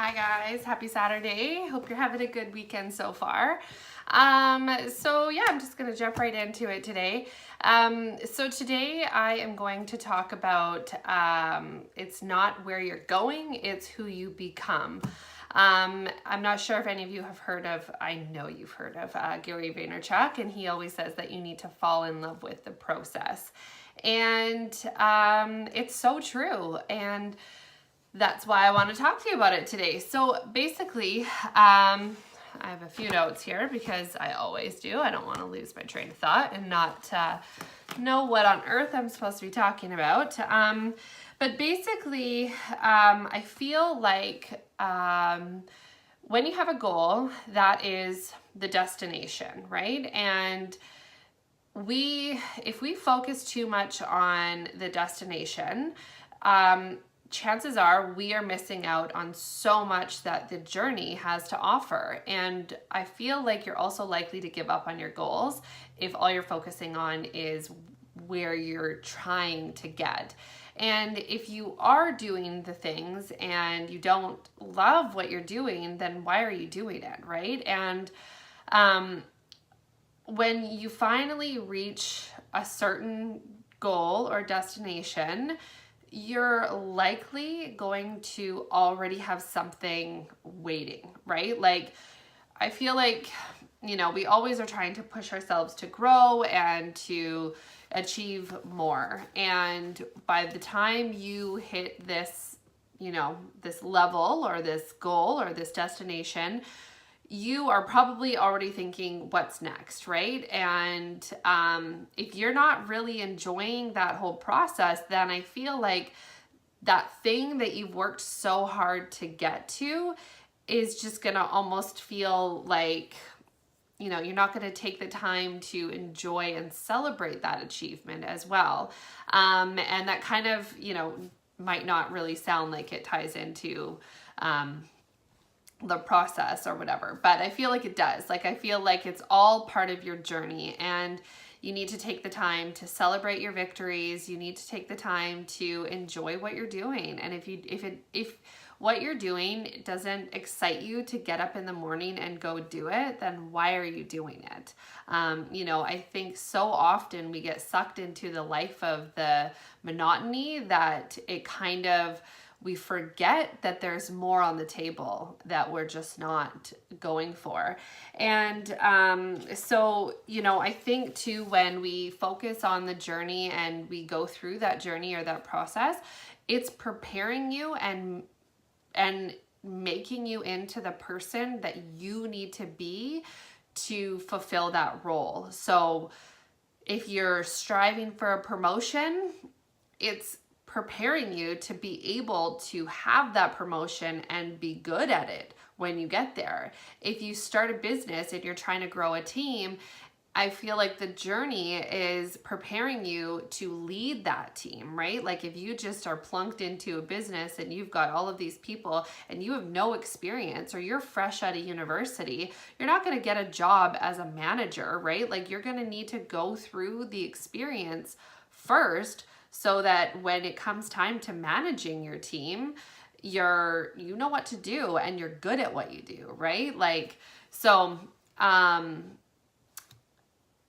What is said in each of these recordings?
Hi guys, happy Saturday. Hope you're having a good weekend so far. So yeah, I'm just gonna jump right into it today. So today I am going to talk about it's not where you're going, it's who you become. I'm not sure if any of you have heard of, I know you've heard of Gary Vaynerchuk, and he always says that you need to fall in love with the process. And it's so true. And that's why I want to talk to you about it today. So basically, I have a few notes here because I always do. I don't want to lose my train of thought and not know what on earth I'm supposed to be talking about. But basically, I feel like when you have a goal, that is the destination, right? And if we focus too much on the destination, chances are we are missing out on so much that the journey has to offer. And I feel like you're also likely to give up on your goals if all you're focusing on is where you're trying to get. And if you are doing the things and you don't love what you're doing, then why are you doing it, right? And when you finally reach a certain goal or destination, you're likely going to already have something waiting, right? Like, I feel like, we always are trying to push ourselves to grow and to achieve more. And by the time you hit this, this level or this goal or this destination, you are probably already thinking what's next, right? And if you're not really enjoying that whole process, then I feel like that thing that you've worked so hard to get to is just gonna almost feel like, you're not gonna take the time to enjoy and celebrate that achievement as well. And that kind of, might not really sound like it ties into the process or whatever, but I feel like it does. Like, I feel like it's all part of your journey, and you need to take the time to celebrate your victories. You need to take the time to enjoy what you're doing. And if what you're doing doesn't excite you to get up in the morning and go do it, then why are you doing it? I think so often we get sucked into the life of the monotony that it kind of, we forget that there's more on the table that we're just not going for. And so, I think too, when we focus on the journey and we go through that journey or that process, it's preparing you and making you into the person that you need to be to fulfill that role. So if you're striving for a promotion, it's preparing you to be able to have that promotion and be good at it when you get there. If you start a business and you're trying to grow a team, I feel like the journey is preparing you to lead that team, right? Like, if you just are plunked into a business and you've got all of these people and you have no experience, or you're fresh out of university, you're not going to get a job as a manager, right? Like, you're going to need to go through the experience first, so that when it comes time to managing your team, you know what to do and you're good at what you do, right? Like, so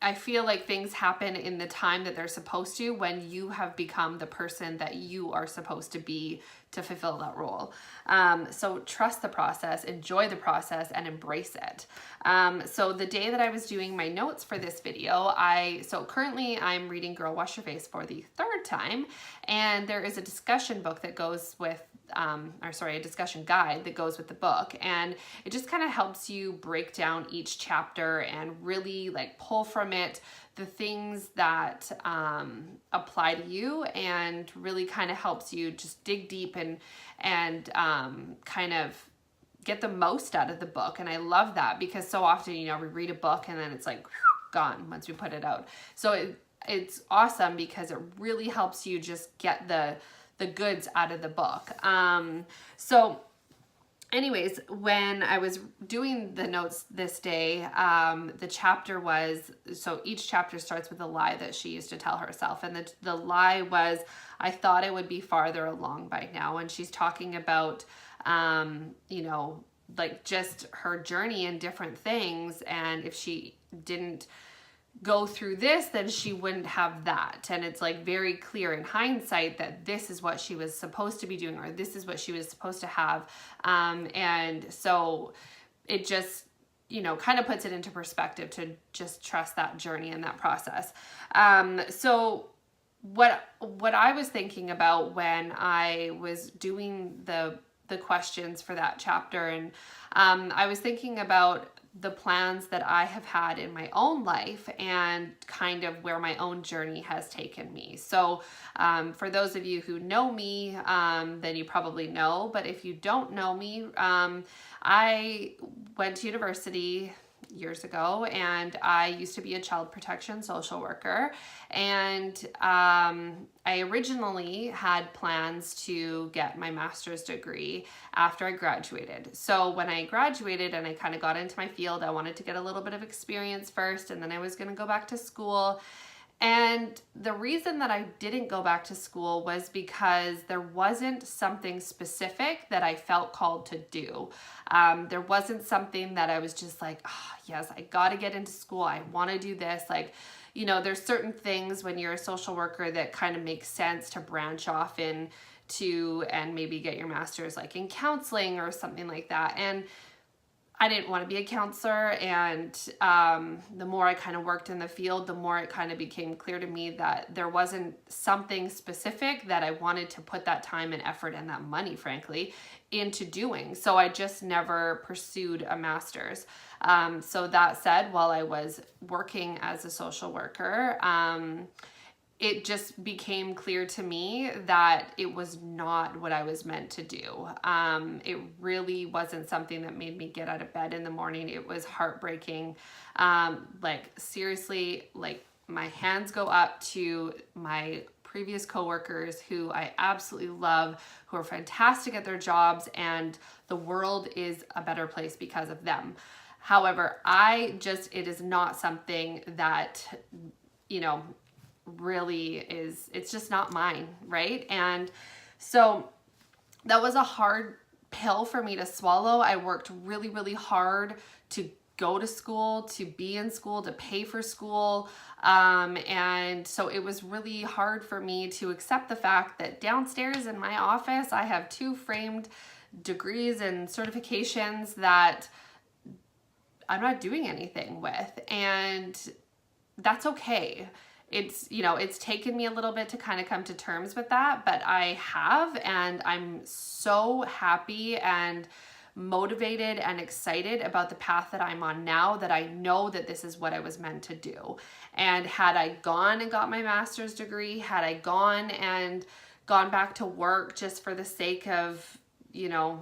I feel like things happen in the time that they're supposed to when you have become the person that you are supposed to be to fulfill that role. So trust the process, enjoy the process, and embrace it. So the day that I was doing my notes for this video, so currently I'm reading Girl Wash Your Face for the third time, and there is a discussion book that goes with a discussion guide that goes with the book, and it just kind of helps you break down each chapter and really like pull from it the things that apply to you, and really kind of helps you just dig deep and kind of get the most out of the book. And I love that, because so often, we read a book and then it's like gone once we put it out. So it's awesome because it really helps you just get the goods out of the book. So anyways, when I was doing the notes this day, the chapter was, so each chapter starts with a lie that she used to tell herself. And the lie was, I thought I would be farther along by now. And she's talking about you know, like just her journey and different things. And if she didn't go through this, then she wouldn't have that. And it's like very clear in hindsight that this is what she was supposed to be doing, or this is what she was supposed to have. And so it just, you know, kind of puts it into perspective to just trust that journey and that process. So what I was thinking about when I was doing the questions for that chapter, and I was thinking about the plans that I have had in my own life and kind of where my own journey has taken me. So for those of you who know me, then you probably know, but if you don't know me, I went to university years ago, and I used to be a child protection social worker, and I originally had plans to get my master's degree after I graduated. So when I graduated and I kind of got into my field, I wanted to get a little bit of experience first, and then I was going to go back to school. And the reason that I didn't go back to school was because there wasn't something specific that I felt called to do. There wasn't something that I was just like, oh, yes, I got to get into school. I want to do this. Like, you know, there's certain things when you're a social worker that kind of makes sense to branch off into and maybe get your master's like in counseling or something like that. And I didn't want to be a counselor, and the more I kind of worked in the field, the more it kind of became clear to me that there wasn't something specific that I wanted to put that time and effort and that money, frankly, into doing. So I just never pursued a master's. So that said, while I was working as a social worker, it just became clear to me that it was not what I was meant to do. It really wasn't something that made me get out of bed in the morning. It was heartbreaking. Like seriously, like my hands go up to my previous coworkers who I absolutely love, who are fantastic at their jobs, and the world is a better place because of them. However, it is not something that, you know, really is, it's just not mine, right? And so that was a hard pill for me to swallow. I worked really, really hard to go to school, to be in school, to pay for school. And so it was really hard for me to accept the fact that downstairs in my office, I have 2 framed degrees and certifications that I'm not doing anything with. And that's okay. It's, you know, it's taken me a little bit to kind of come to terms with that, but I have, and I'm so happy and motivated and excited about the path that I'm on now, that I know that this is what I was meant to do. And had I gone and got my master's degree, had I gone back to work just for the sake of, you know,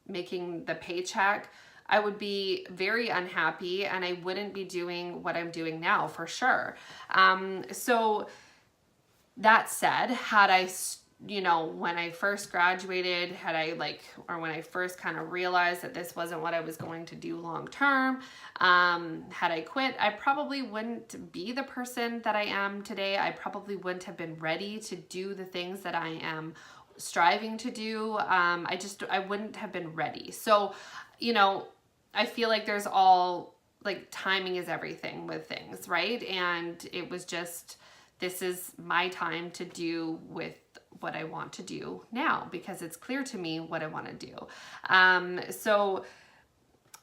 making the paycheck, I would be very unhappy, and I wouldn't be doing what I'm doing now for sure. So that said, had I, you know, when I first graduated, when I first kind of realized that this wasn't what I was going to do long term, had I quit, I probably wouldn't be the person that I am today. I probably wouldn't have been ready to do the things that I am striving to do. I wouldn't have been ready. So, you know, I feel like there's all, like, timing is everything with things, right? And it was just, this is my time to do with what I want to do now, because it's clear to me what I want to do. So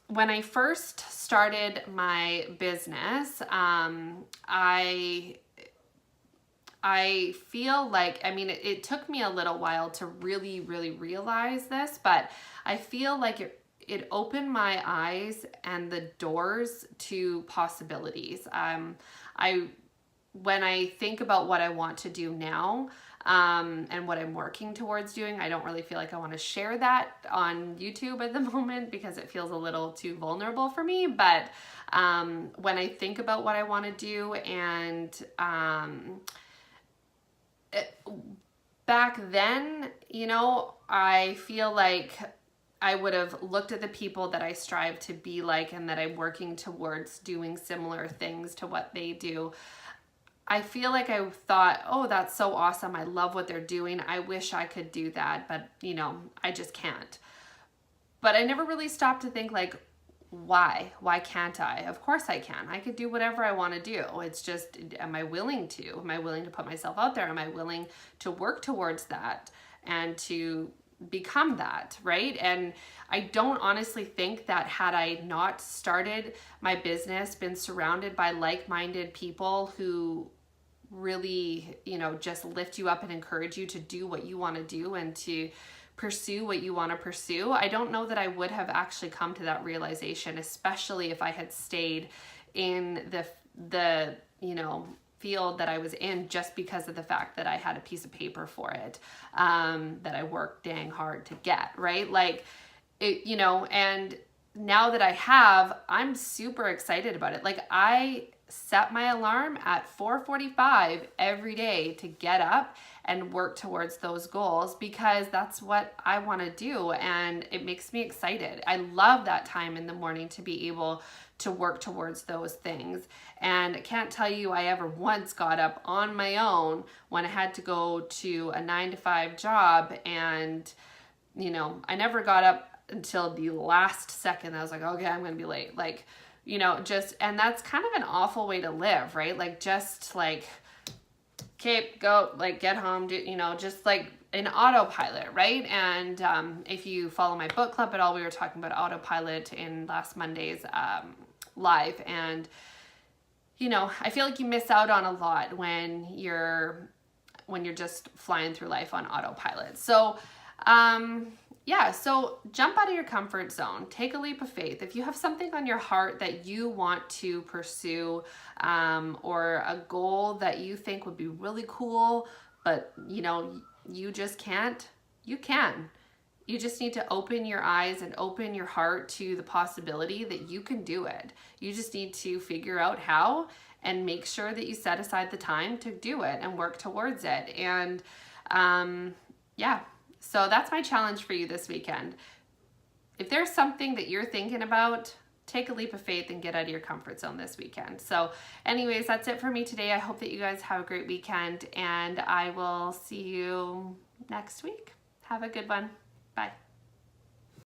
when I first started my business, I feel like, I mean, it took me a little while to really, really realize this, but I feel like it opened my eyes and the doors to possibilities. When I think about what I want to do now, and what I'm working towards doing, I don't really feel like I want to share that on YouTube at the moment because it feels a little too vulnerable for me. But when I think about what I want to do, and back then, you know, I feel like I would have looked at the people that I strive to be like, and that I'm working towards doing similar things to what they do. I feel like I thought, oh, that's so awesome. I love what they're doing. I wish I could do that, but, you know, I just can't. but I never really stopped to think like, why can't I? Of course I can. I could do whatever I want to do. It's just, am I willing to? Am I willing to put myself out there? Am I willing to work towards that and to become that, right? And I don't honestly think that had I not started my business, been surrounded by like-minded people who really, just lift you up and encourage you to do what you want to do and to pursue what you want to pursue, I don't know that I would have actually come to that realization, especially if I had stayed in the field that I was in just because of the fact that I had a piece of paper for it, that I worked dang hard to get, right? Like, it, and now that I have, I'm super excited about it. Like, I set my alarm at 4:45 every day to get up and work towards those goals because that's what I want to do, and it makes me excited. I love that time in the morning to be able to work towards those things. And I can't tell you I ever once got up on my own when I had to go to a 9-to-5 job, and I never got up until the last second. I was like, okay, I'm gonna be late, like, and that's kind of an awful way to live, right? Like, just like, okay, go, like, get home, do, just like an autopilot, right? And if you follow my book club at all, we were talking about autopilot in last Monday's live, and I feel like you miss out on a lot when you're just flying through life on autopilot. So yeah, so jump out of your comfort zone, take a leap of faith. If you have something on your heart that you want to pursue, or a goal that you think would be really cool, but you just can't, you can. You just need to open your eyes and open your heart to the possibility that you can do it. You just need to figure out how and make sure that you set aside the time to do it and work towards it. And yeah. So that's my challenge for you this weekend. If there's something that you're thinking about, take a leap of faith and get out of your comfort zone this weekend. So anyways, that's it for me today. I hope that you guys have a great weekend, and I will see you next week. Have a good one. Bye.